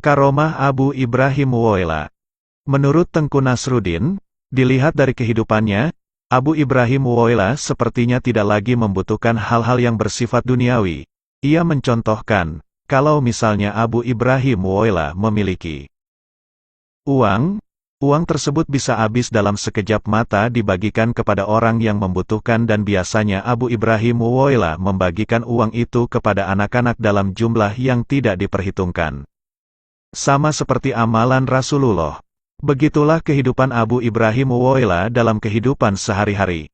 Karomah Abu Ibrahim Muwaila. Menurut Tengku Nasruddin, dilihat dari kehidupannya, Abu Ibrahim Muwaila sepertinya tidak lagi membutuhkan hal-hal yang bersifat duniawi. Ia mencontohkan, kalau misalnya Abu Ibrahim Muwaila memiliki uang, uang tersebut bisa habis dalam sekejap mata dibagikan kepada orang yang membutuhkan dan biasanya Abu Ibrahim Muwaila membagikan uang itu kepada anak-anak dalam jumlah yang tidak diperhitungkan. Sama seperti amalan Rasulullah. Begitulah kehidupan Abu Ibrahim Muwaila dalam kehidupan sehari-hari.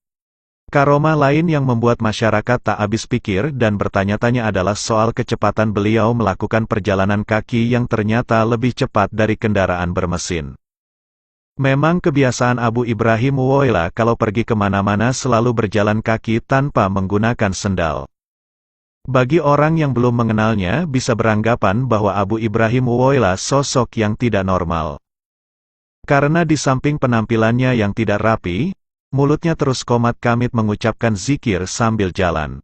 Karomah lain yang membuat masyarakat tak habis pikir dan bertanya-tanya adalah soal kecepatan beliau melakukan perjalanan kaki yang ternyata lebih cepat dari kendaraan bermesin. Memang kebiasaan Abu Ibrahim Muwaila kalau pergi kemana-mana selalu berjalan kaki tanpa menggunakan sendal. Bagi orang yang belum mengenalnya bisa beranggapan bahwa Abu Ibrahim Muwaila sosok yang tidak normal. Karena di samping penampilannya yang tidak rapi, mulutnya terus komat kamit mengucapkan zikir sambil jalan.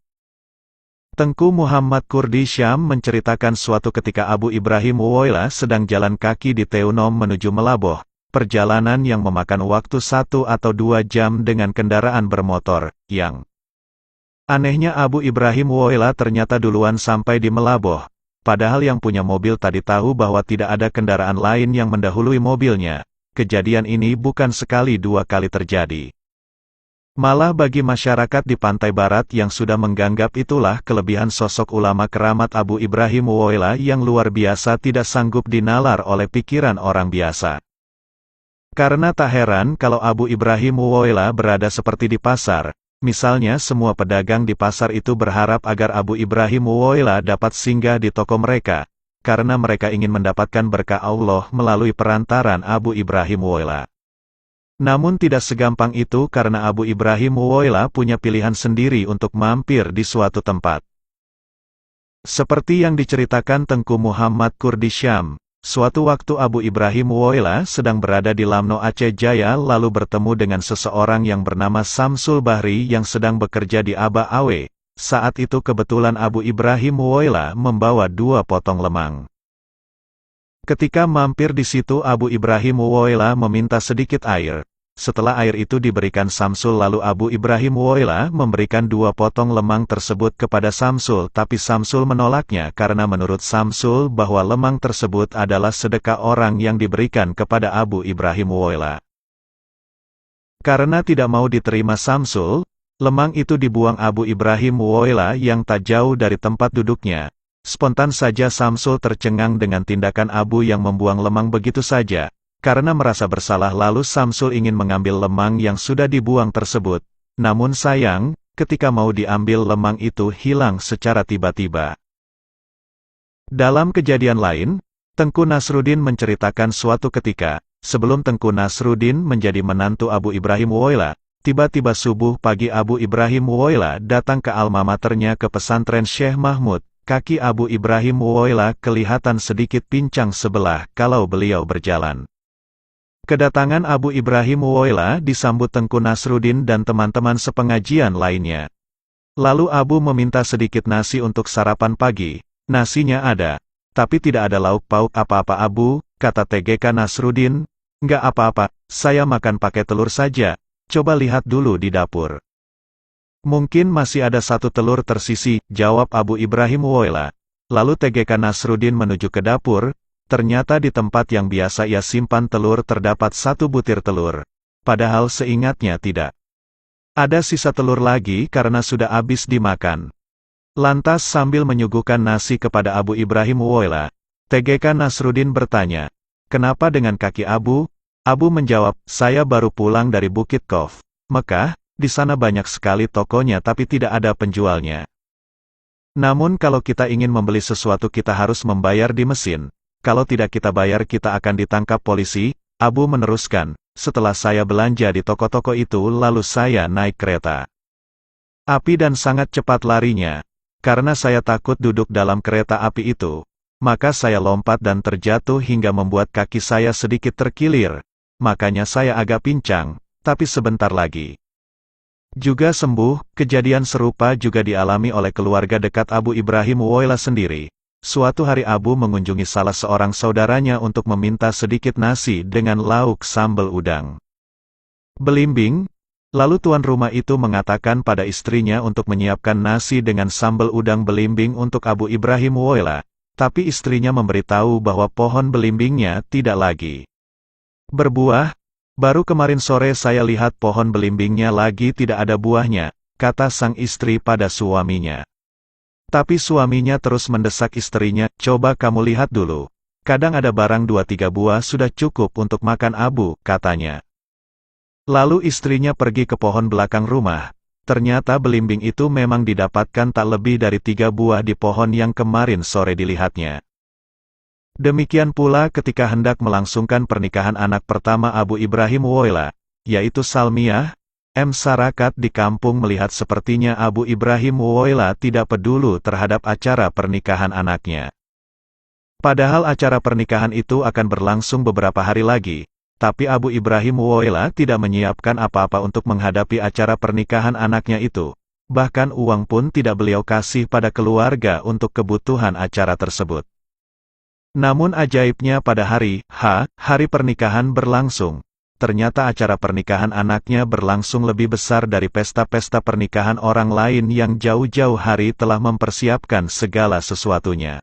Tengku Muhammad Kurdi Syam menceritakan suatu ketika Abu Ibrahim Muwaila sedang jalan kaki di Teunom menuju Melaboh, perjalanan yang memakan waktu 1 atau 2 jam dengan kendaraan bermotor, yang anehnya Abu Ibrahim Muwaila ternyata duluan sampai di Melaboh, padahal yang punya mobil tadi tahu bahwa tidak ada kendaraan lain yang mendahului mobilnya. Kejadian ini bukan sekali 2 kali terjadi. Malah bagi masyarakat di pantai barat yang sudah menganggap itulah kelebihan sosok ulama keramat Abu Ibrahim Muwaila yang luar biasa tidak sanggup dinalar oleh pikiran orang biasa. Karena tak heran kalau Abu Ibrahim Muwaila berada seperti di pasar. Misalnya semua pedagang di pasar itu berharap agar Abu Ibrahim Muwaila dapat singgah di toko mereka, karena mereka ingin mendapatkan berkah Allah melalui perantaran Abu Ibrahim Muwaila. Namun tidak segampang itu karena Abu Ibrahim Muwaila punya pilihan sendiri untuk mampir di suatu tempat. Seperti yang diceritakan Tengku Muhammad Kurdi Syam, suatu waktu Abu Ibrahim Muwaila sedang berada di Lamno Aceh Jaya lalu bertemu dengan seseorang yang bernama Samsul Bahri yang sedang bekerja di Aba Awe. Saat itu kebetulan Abu Ibrahim Muwaila membawa 2 potong lemang. Ketika mampir di situ Abu Ibrahim Muwaila meminta sedikit air. Setelah air itu diberikan Samsul lalu Abu Ibrahim Muwaila memberikan 2 potong lemang tersebut kepada Samsul tapi Samsul menolaknya karena menurut Samsul bahwa lemang tersebut adalah sedekah orang yang diberikan kepada Abu Ibrahim Muwaila. Karena tidak mau diterima Samsul, lemang itu dibuang Abu Ibrahim Muwaila yang tak jauh dari tempat duduknya. Spontan saja Samsul tercengang dengan tindakan Abu yang membuang lemang begitu saja. Karena merasa bersalah lalu Samsul ingin mengambil lemang yang sudah dibuang tersebut. Namun sayang, ketika mau diambil lemang itu hilang secara tiba-tiba. Dalam kejadian lain, Tengku Nasruddin menceritakan suatu ketika, sebelum Tengku Nasruddin menjadi menantu Abu Ibrahim Muwaila, tiba-tiba subuh pagi Abu Ibrahim Muwaila datang ke alma maternya ke pesantren Syekh Mahmud. Kaki Abu Ibrahim Muwaila kelihatan sedikit pincang sebelah kalau beliau berjalan. Kedatangan Abu Ibrahim Muwaila disambut Tengku Nasruddin dan teman-teman sepengajian lainnya. Lalu Abu meminta sedikit nasi untuk sarapan pagi. Nasinya ada, tapi tidak ada lauk pauk apa-apa Abu, kata TGK Nasruddin. Nggak apa-apa, saya makan pakai telur saja, coba lihat dulu di dapur. Mungkin masih ada 1 telur tersisi, jawab Abu Ibrahim Muwaila. Lalu TGK Nasruddin menuju ke dapur. Ternyata di tempat yang biasa ia simpan telur terdapat 1 butir telur. Padahal seingatnya tidak ada sisa telur lagi karena sudah habis dimakan. Lantas sambil menyuguhkan nasi kepada Abu Ibrahim Muwaila, TGK Nasruddin bertanya, "Kenapa dengan kaki Abu?" Abu menjawab, "Saya baru pulang dari Bukit Qof, Mekah, di sana banyak sekali tokonya tapi tidak ada penjualnya. Namun kalau kita ingin membeli sesuatu kita harus membayar di mesin. Kalau tidak kita bayar kita akan ditangkap polisi." Abu meneruskan, "Setelah saya belanja di toko-toko itu lalu saya naik kereta api dan sangat cepat larinya. Karena saya takut duduk dalam kereta api itu, maka saya lompat dan terjatuh hingga membuat kaki saya sedikit terkilir. Makanya saya agak pincang, tapi sebentar lagi juga sembuh." Kejadian serupa juga dialami oleh keluarga dekat Abu Ibrahim Muwaila sendiri. suatu hari Abu mengunjungi salah seorang saudaranya untuk meminta sedikit nasi dengan lauk sambal udang belimbing. Lalu tuan rumah itu mengatakan pada istrinya untuk menyiapkan nasi dengan sambal udang belimbing untuk Abu Ibrahim Woyla, tapi istrinya memberitahu bahwa pohon belimbingnya tidak lagi berbuah. Baru kemarin sore saya lihat pohon belimbingnya lagi tidak ada buahnya, kata sang istri pada suaminya. Tapi suaminya terus mendesak istrinya, coba kamu lihat dulu. Kadang ada barang 2-3 buah sudah cukup untuk makan Abu, katanya. Lalu istrinya pergi ke pohon belakang rumah. Ternyata belimbing itu memang didapatkan tak lebih dari 3 buah di pohon yang kemarin sore dilihatnya. Demikian pula ketika hendak melangsungkan pernikahan anak pertama Abu Ibrahim Woyla, yaitu Salmiah, masyarakat di kampung melihat sepertinya Abu Ibrahim Woyla tidak peduli terhadap acara pernikahan anaknya. Padahal acara pernikahan itu akan berlangsung beberapa hari lagi. Tapi Abu Ibrahim Woyla tidak menyiapkan apa-apa untuk menghadapi acara pernikahan anaknya itu. Bahkan uang pun tidak beliau kasih pada keluarga untuk kebutuhan acara tersebut. Namun ajaibnya pada hari pernikahan berlangsung. Ternyata acara pernikahan anaknya berlangsung lebih besar dari pesta-pesta pernikahan orang lain yang jauh-jauh hari telah mempersiapkan segala sesuatunya.